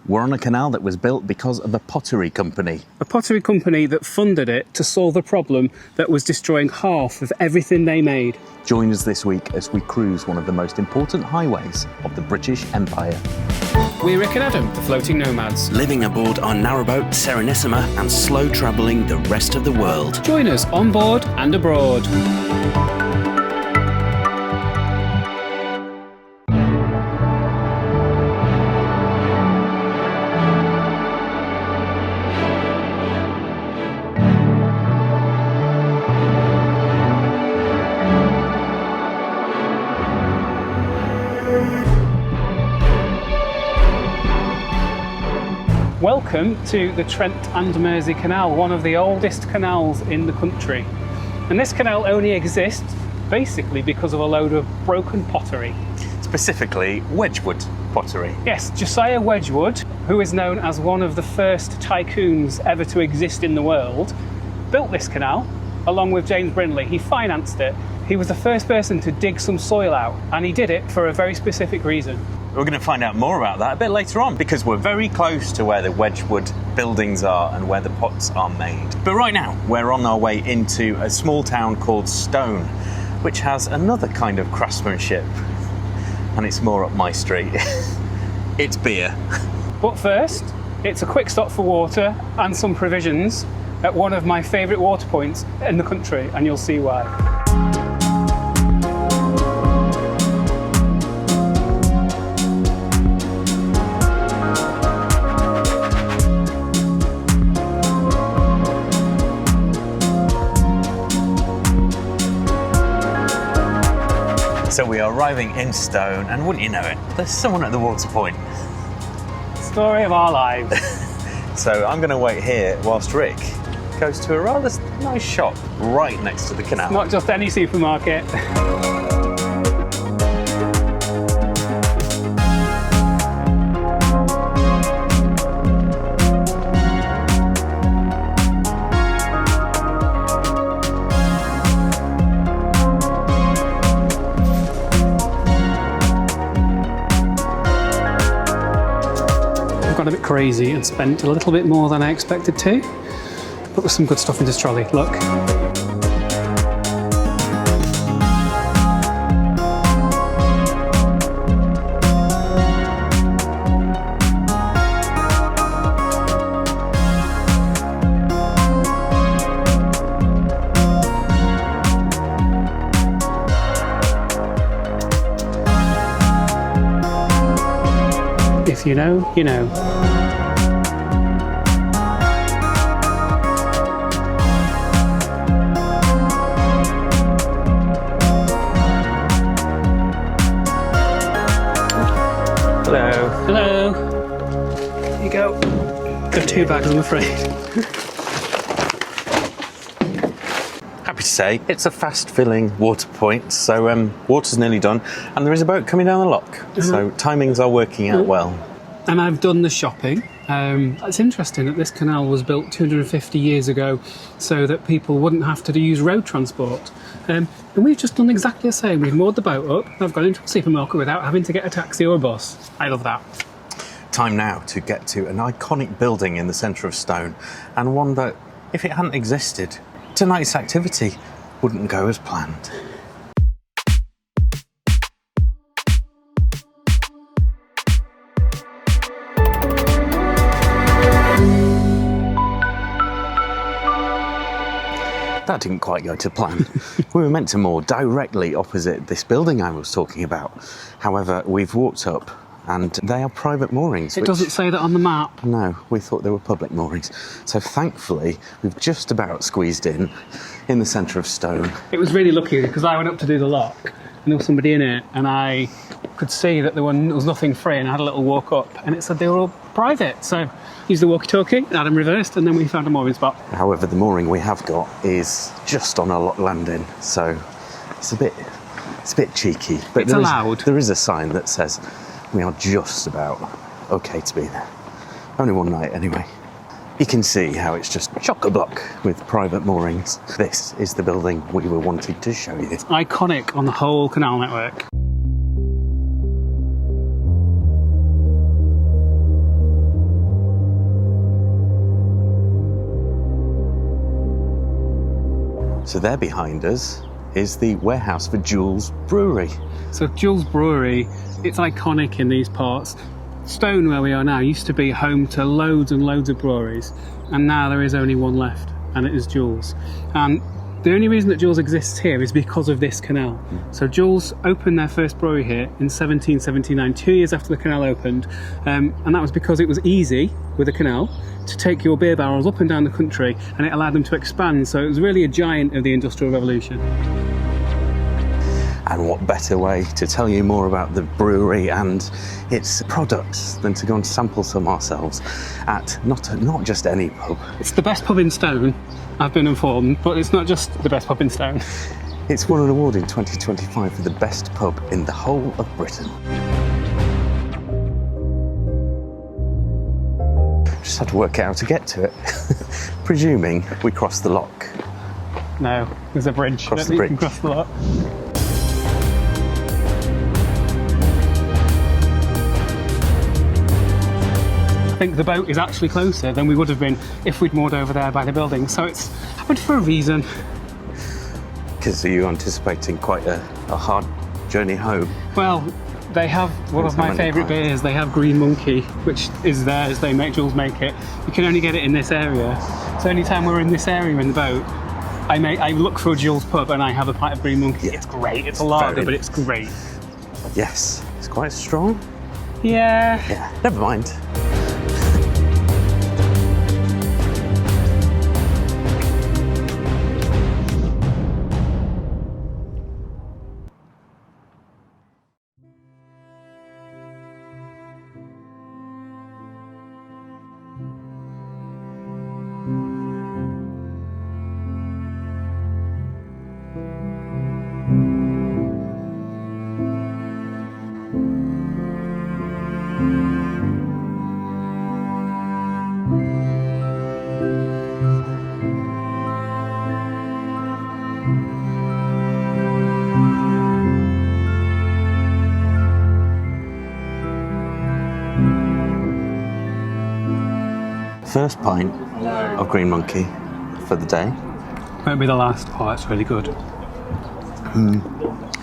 We're on a canal that was built because of a pottery company. A pottery company that funded it to solve a problem that was destroying half of everything they made. Join us this week as we cruise one of the most important highways of the British Empire. We're Rick and Adam, the floating nomads. Living aboard our narrowboat Serenissima and slow travelling the rest of the world. Join us on board and abroad. Welcome to the Trent and Mersey Canal, one of the oldest canals in the country. And this canal only exists basically because of a load of broken pottery. Specifically, Wedgwood pottery. Yes, Josiah Wedgwood, who is known as one of the first tycoons ever to exist in the world, built this canal along with James Brindley. He financed it. He was the first person to dig some soil out, and he did it for a very specific reason. We're going to find out more about that a bit later on because we're very close to where the Wedgwood buildings are and where the pots are made. But right now, we're on our way into a small town called Stone, which has another kind of craftsmanship, and it's more up my street. It's beer. But first, it's a quick stop for water and some provisions at one of my favourite water points in the country, and you'll see why. So we are arriving in Stone, and wouldn't you know it, there's someone at the water point. Story of our lives. So I'm going to wait here whilst Rick goes to a rather nice shop right next to the canal. Not just any supermarket. Got a bit crazy and spent a little bit more than I expected to, but with some good stuff in this trolley. Look. If you know, you know. Hello. Hello. There you go. Got 2 bags, I'm afraid. Happy to say it's a fast-filling water point, so water's nearly done, and there is a boat coming down the lock, so timings are working out well. And I've done the shopping. It's interesting that this canal was built 250 years ago so that people wouldn't have to use road transport. And we've just done exactly the same. We've moored the boat up, and I've gone into a supermarket without having to get a taxi or a bus. I love that. Time now to get to an iconic building in the centre of Stone, and one that, if it hadn't existed, tonight's activity wouldn't go as planned. That didn't quite go to plan. We were meant to moor directly opposite this building I was talking about. However, we've walked up and they are private moorings. It doesn't say that on the map. No, we thought they were public moorings. So thankfully, we've just about squeezed in the centre of Stone. It was really lucky because I went up to do the lock and there was somebody in it, and I could see that there was nothing free, and I had a little walk up and it said they were all private. So used the walkie-talkie, Adam reversed, and then we found a mooring spot. However, the mooring we have got is just on a landing, so it's a bit cheeky. But it's allowed. There is a sign that says we are just about okay to be there. Only one night anyway. You can see how it's just chock-a-block with private moorings. This is the building we were wanting to show you. Iconic on the whole canal network. So there behind us is the warehouse for Joules Brewery. So Joules Brewery, it's iconic in these parts. Stone, where we are now, used to be home to loads and loads of breweries, and now there is only one left, and it is Joules. And the only reason that Joules exists here is because of this canal. So Joules opened their first brewery here in 1779, 2 years after the canal opened, and that was because it was easy with a canal to take your beer barrels up and down the country, and it allowed them to expand. So it was really a giant of the Industrial Revolution. And what better way to tell you more about the brewery and its products than to go and sample some ourselves at not just any pub. It's the best pub in Stone, I've been informed, but it's not just the best pub in Stone. It's won an award in 2025 for the best pub in the whole of Britain. Just had to work out how to get to it. Presuming we cross the lock. No, there's a bridge. Cross I the don't bridge. think you can cross the lock. I think the boat is actually closer than we would have been if we'd moored over there by the building, so it's happened for a reason. Because are you anticipating quite a hard journey home? Well, they have one of my favourite beers. They have Green Monkey, which is theirs. They make Joules make it. You can only get it in this area. So anytime we're in this area in the boat, I look for a Joules pub and I have a pint of Green Monkey. It's great. It's a lager, but it's great. Yes, it's quite strong. Yeah. Yeah, never mind. First pint of Green Monkey for the day. Won't be the last. Oh, it's really good.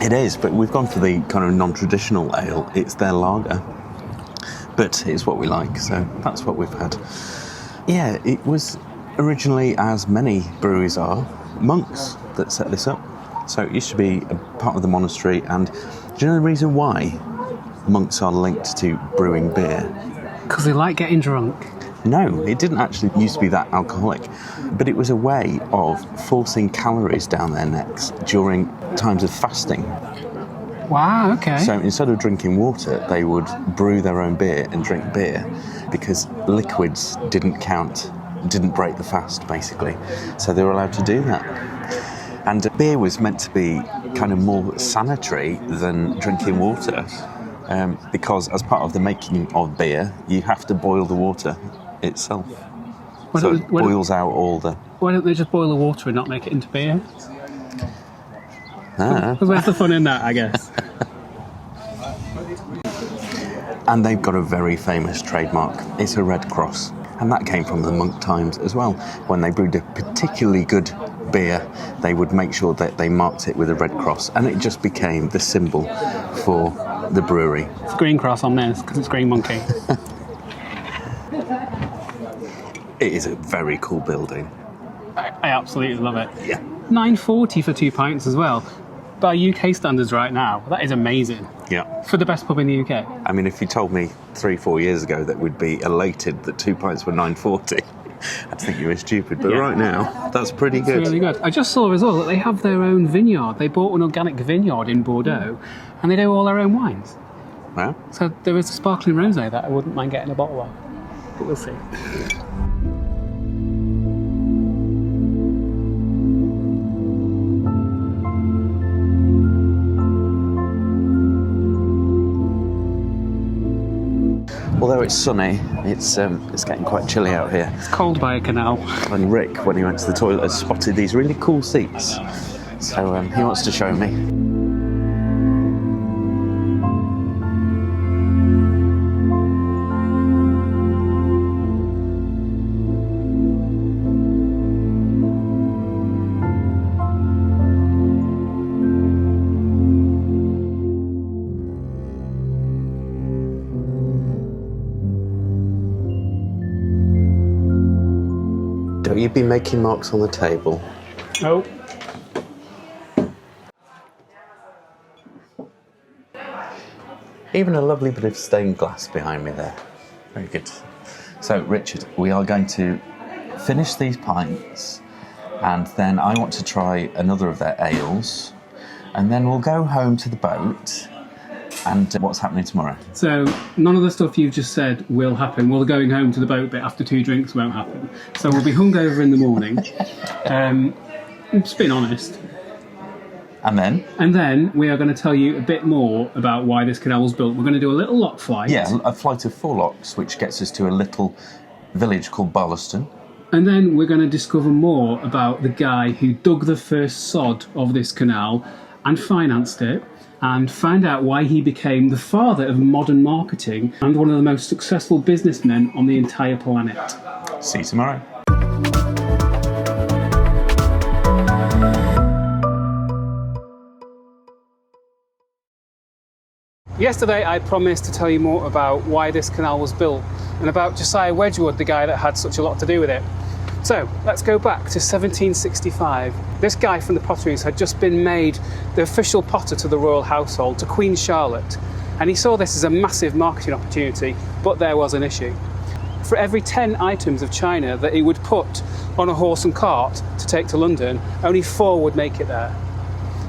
It is, but we've gone for the kind of non-traditional ale. It's their lager, but it's what we like, so that's what we've had. Yeah, it was originally, as many breweries are, monks that set this up. So it used to be a part of the monastery, and do you know the reason why monks are linked to brewing beer? Because they like getting drunk. No, it didn't actually used to be that alcoholic, but it was a way of forcing calories down their necks during times of fasting. Wow, okay. So instead of drinking water, they would brew their own beer and drink beer because liquids didn't count, didn't break the fast, basically. So they were allowed to do that. And beer was meant to be kind of more sanitary than drinking water, because as part of the making of beer, you have to boil the water itself. So it boils out all the... Why don't they just boil the water and not make it into beer? Ah. Where's the fun in that, I guess? And they've got a very famous trademark. It's a red cross. And that came from the monk times as well. When they brewed a particularly good beer, they would make sure that they marked it with a red cross. And it just became the symbol for the brewery. It's a green cross on this because it's Green Monkey. It is a very cool building. I absolutely love it. Yeah. £9.40 for 2 pints as well. By UK standards right now, that is amazing. Yeah. For the best pub in the UK. I mean, if you told me 3-4 years ago that we'd be elated that 2 pints were £9.40, I'd think you were stupid. But right now, that's pretty good. It's really good. I just saw as well that they have their own vineyard. They bought an organic vineyard in Bordeaux, and they do all their own wines. Wow. So there is a sparkling rosé that I wouldn't mind getting a bottle of. But we'll see. Although it's sunny, it's getting quite chilly out here. It's cold by a canal. And Rick, when he went to the toilet, has spotted these really cool seats. So he wants to show me. Don't you be making marks on the table. Oh. Even a lovely bit of stained glass behind me there. Very good. So, Richard, we are going to finish these pints, and then I want to try another of their ales, and then we'll go home to the boat. And what's happening tomorrow? So none of the stuff you've just said will happen. Well, the going home to the boat bit after 2 drinks won't happen. So we'll be hungover in the morning. Just being honest. And then? And then we are going to tell you a bit more about why this canal was built. We're going to do a little lock flight. Yeah, a flight of 4 locks, which gets us to a little village called Barlaston. And then we're going to discover more about the guy who dug the first sod of this canal and financed it, and find out why he became the father of modern marketing and one of the most successful businessmen on the entire planet. See you tomorrow. Yesterday I promised to tell you more about why this canal was built and about Josiah Wedgwood, the guy that had such a lot to do with it. So let's go back to 1765. This guy from the Potteries had just been made the official potter to the royal household, to Queen Charlotte, and he saw this as a massive marketing opportunity, but there was an issue. For every 10 items of china that he would put on a horse and cart to take to London, only 4 would make it there.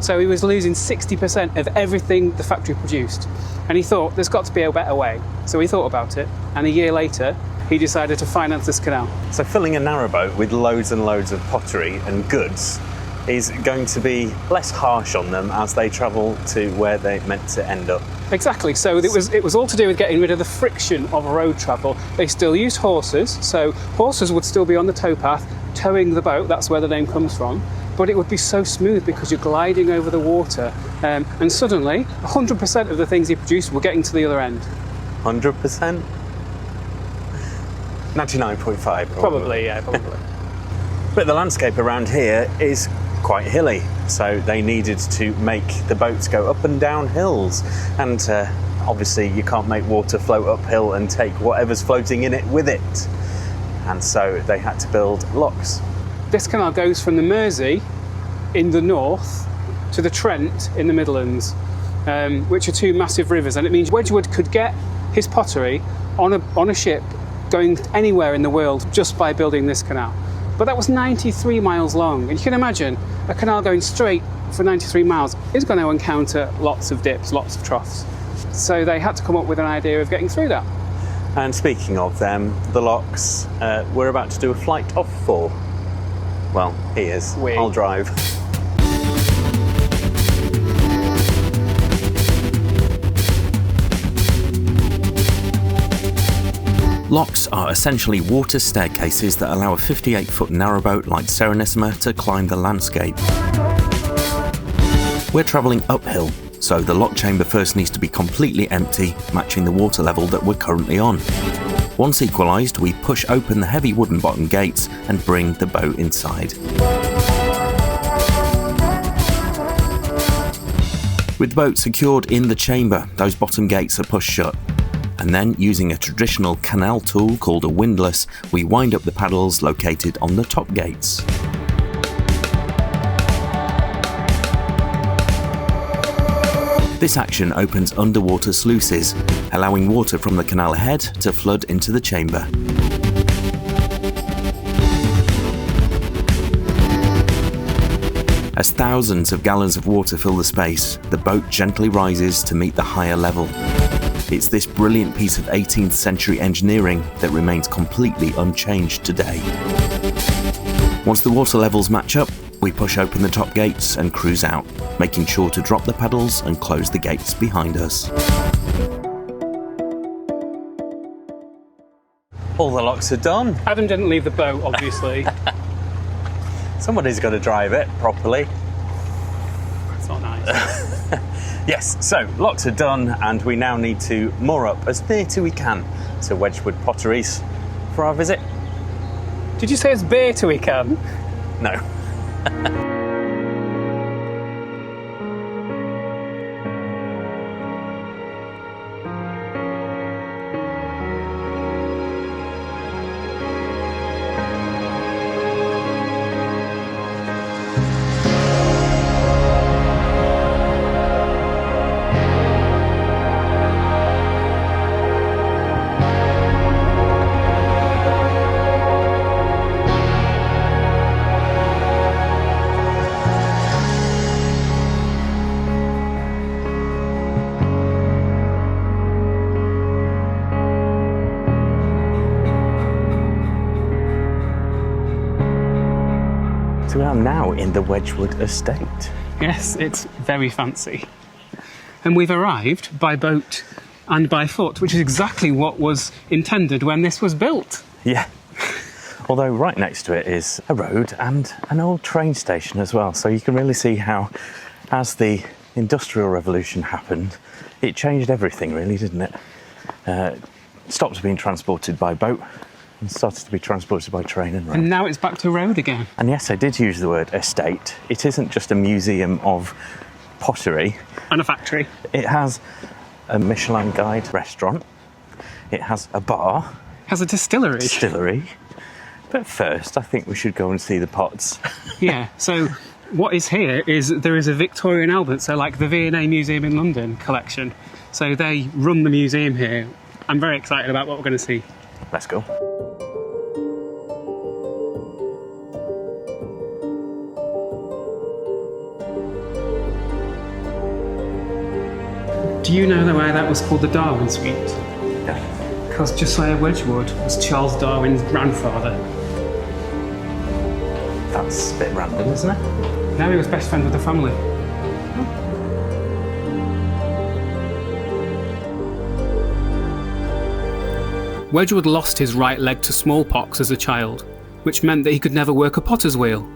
So he was losing 60% of everything the factory produced. And he thought, there's got to be a better way. So he thought about it, and a year later, he decided to finance this canal. So filling a narrowboat with loads and loads of pottery and goods is going to be less harsh on them as they travel to where they're meant to end up. Exactly, so it was all to do with getting rid of the friction of road travel. They still used horses, so horses would still be on the towpath, towing the boat, that's where the name comes from, but it would be so smooth because you're gliding over the water, and suddenly 100% of the things he produced were getting to the other end. 100%? 99.5 Probably, yeah, probably. But the landscape around here is quite hilly, so they needed to make the boats go up and down hills, and obviously you can't make water flow uphill and take whatever's floating in it with it, and so they had to build locks. This canal goes from the Mersey in the north to the Trent in the Midlands, which are 2 massive rivers, and it means Wedgwood could get his pottery on a ship going anywhere in the world just by building this canal. But that was 93 miles long, and you can imagine a canal going straight for 93 miles is going to encounter lots of dips, lots of troughs. So they had to come up with an idea of getting through that. And speaking of them, the locks, we're about to do a flight of 4. Well, he is. I'll drive. Locks are essentially water staircases that allow a 58-foot narrowboat like Serenissima to climb the landscape. We're travelling uphill, so the lock chamber first needs to be completely empty, matching the water level that we're currently on. Once equalised, we push open the heavy wooden bottom gates and bring the boat inside. With the boat secured in the chamber, those bottom gates are pushed shut. And then, using a traditional canal tool called a windlass, we wind up the paddles located on the top gates. This action opens underwater sluices, allowing water from the canal ahead to flood into the chamber. As thousands of gallons of water fill the space, the boat gently rises to meet the higher level. It's this brilliant piece of 18th century engineering that remains completely unchanged today. Once the water levels match up, we push open the top gates and cruise out, making sure to drop the paddles and close the gates behind us. All the locks are done. Adam didn't leave the boat, obviously. Somebody's got to drive it properly. It's not nice. Yes, so locks are done, and we now need to moor up as near to we can to Wedgwood Potteries for our visit. Did you say it's beer till we can? No. So we are now in the Wedgwood Estate. Yes, it's very fancy. And we've arrived by boat and by foot, which is exactly what was intended when this was built. Yeah. Although right next to it is a road and an old train station as well. So you can really see how, as the Industrial Revolution happened, it changed everything really, didn't it? Stopped being transported by boat and started to be transported by train and road. And now it's back to road again. And yes, I did use the word estate. It isn't just a museum of pottery. And a factory. It has a Michelin Guide restaurant. It has a bar. Has a distillery. But first, I think we should go and see the pots. Yeah, so what is here is there is a Victorian Albert, so like the V&A Museum in London collection. So they run the museum here. I'm very excited about what we're going to see. Let's go. Do you know why that was called the Darwin Suite? Yeah. Because Josiah Wedgwood was Charles Darwin's grandfather. That's a bit random, isn't it? Now he was best friends with the family. Wedgwood lost his right leg to smallpox as a child, which meant that he could never work a potter's wheel.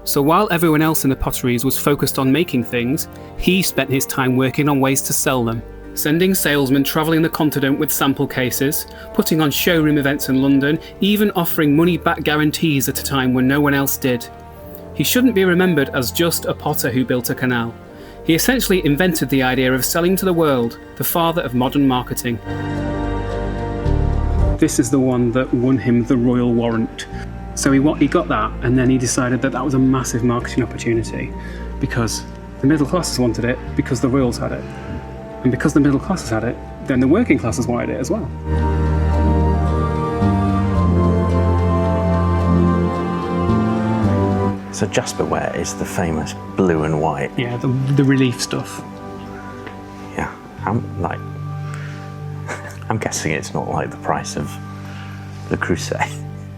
So while everyone else in the potteries was focused on making things, he spent his time working on ways to sell them, sending salesmen travelling the continent with sample cases, putting on showroom events in London, even offering money-back guarantees at a time when no one else did. He shouldn't be remembered as just a potter who built a canal. He essentially invented the idea of selling to the world, the father of modern marketing. This is the one that won him the royal warrant. So he got that, and then he decided that that was a massive marketing opportunity because the middle classes wanted it, because the royals had it. And because the middle classes had it, then the working classes wanted it as well. So Jasperware is the famous blue and white. Yeah, the relief stuff. Yeah, I'm guessing it's not like the price of Le Creuset.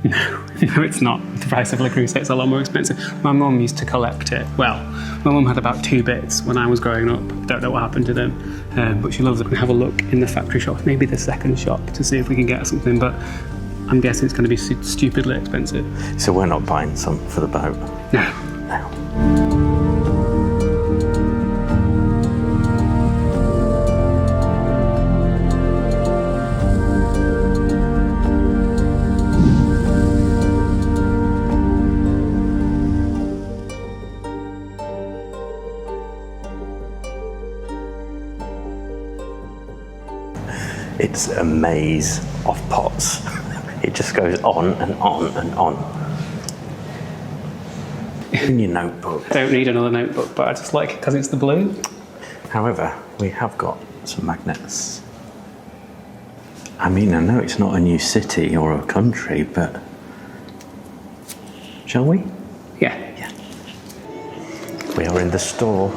No, it's not. The price of Le Creuset is a lot more expensive. My mum used to collect it. Well, my mum had about 2 bits when I was growing up. Don't know what happened to them, but she loves it. And have a look in the factory shop, maybe the second shop, to see if we can get something. But I'm guessing it's going to be stupidly expensive. So we're not buying some for the boat? No. It's a maze of pots. It just goes on and on and on. In your notebook. I don't need another notebook, but I just like it because it's the blue. However, we have got some magnets. I mean, I know it's not a new city or a country, but shall we? Yeah. We are in the store.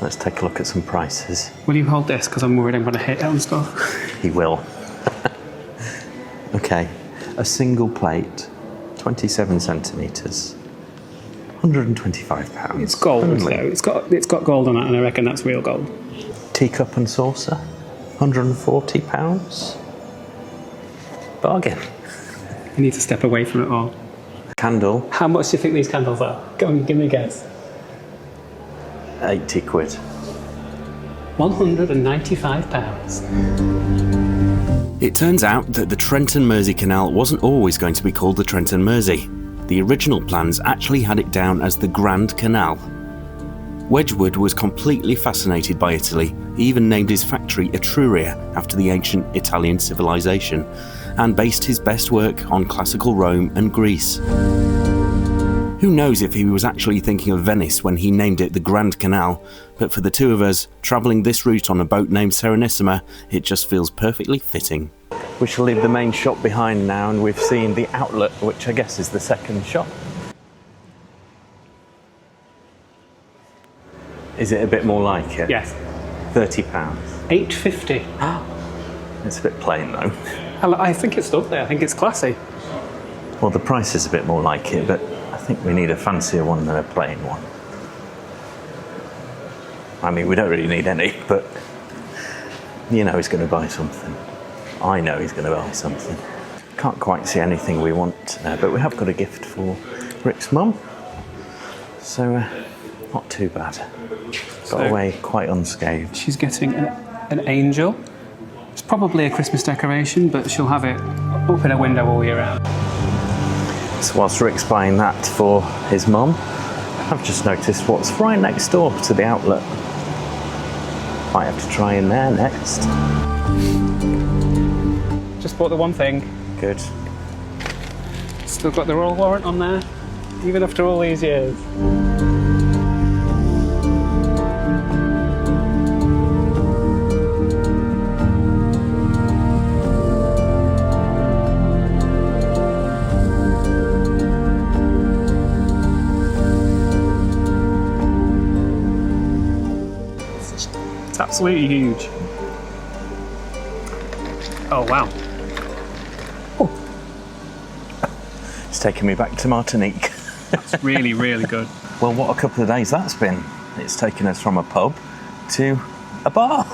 Let's take a look at some prices. Will you hold this? Because I'm worried I'm going to hit it and stuff. He will. Okay, a single plate, 27 centimetres, £125. It's gold, only. though. It's got gold on it, and I reckon that's real gold. Teacup and saucer, £140. Bargain. You need to step away from it all. Candle, How much do you think these candles are? Go and give me a guess. 80 quid. £195. It turns out that the Trent and Mersey Canal wasn't always going to be called the Trent and Mersey. The original plans actually had it down as the Grand Canal. Wedgwood was completely fascinated by Italy. He even named his factory Etruria after the ancient Italian civilization, and based his best work on classical Rome and Greece. Who knows if he was actually thinking of Venice when he named it the Grand Canal, but for the two of us, travelling this route on a boat named Serenissima, it just feels perfectly fitting. We shall leave the main shop behind now, and we've seen the outlet, which I guess is the second shop. Is it a bit more like it? Yes. £30. £8.50. It's a bit plain though. I think it's lovely. I think it's classy. Well, the price is a bit more like it, but I think we need a fancier one than a plain one. I mean, we don't really need any, but you know he's going to buy something. I know he's going to buy something. Can't quite see anything we want, but we have got a gift for Rick's mum. So, not too bad. Got away quite unscathed. She's getting an angel. It's probably a Christmas decoration, but she'll have it up in a window all year round. So whilst Rick's buying that for his mum, I've just noticed what's right next door to the outlet. Might have to try in there next. Just bought the one thing. Good. Still got the royal warrant on there, even after all these years. It's absolutely huge. Oh wow. It's taking me back to Martinique. That's really, really good. Well, what a couple of days that's been. It's taken us from a pub to a bar.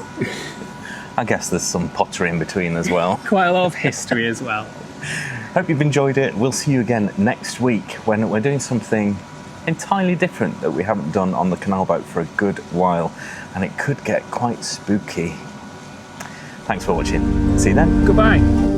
I guess there's some pottery in between as well. Quite a lot of history as well. Hope you've enjoyed it. We'll see you again next week when we're doing something entirely different that we haven't done on the canal boat for a good while, and it could get quite spooky. Thanks for watching. See you then. Goodbye.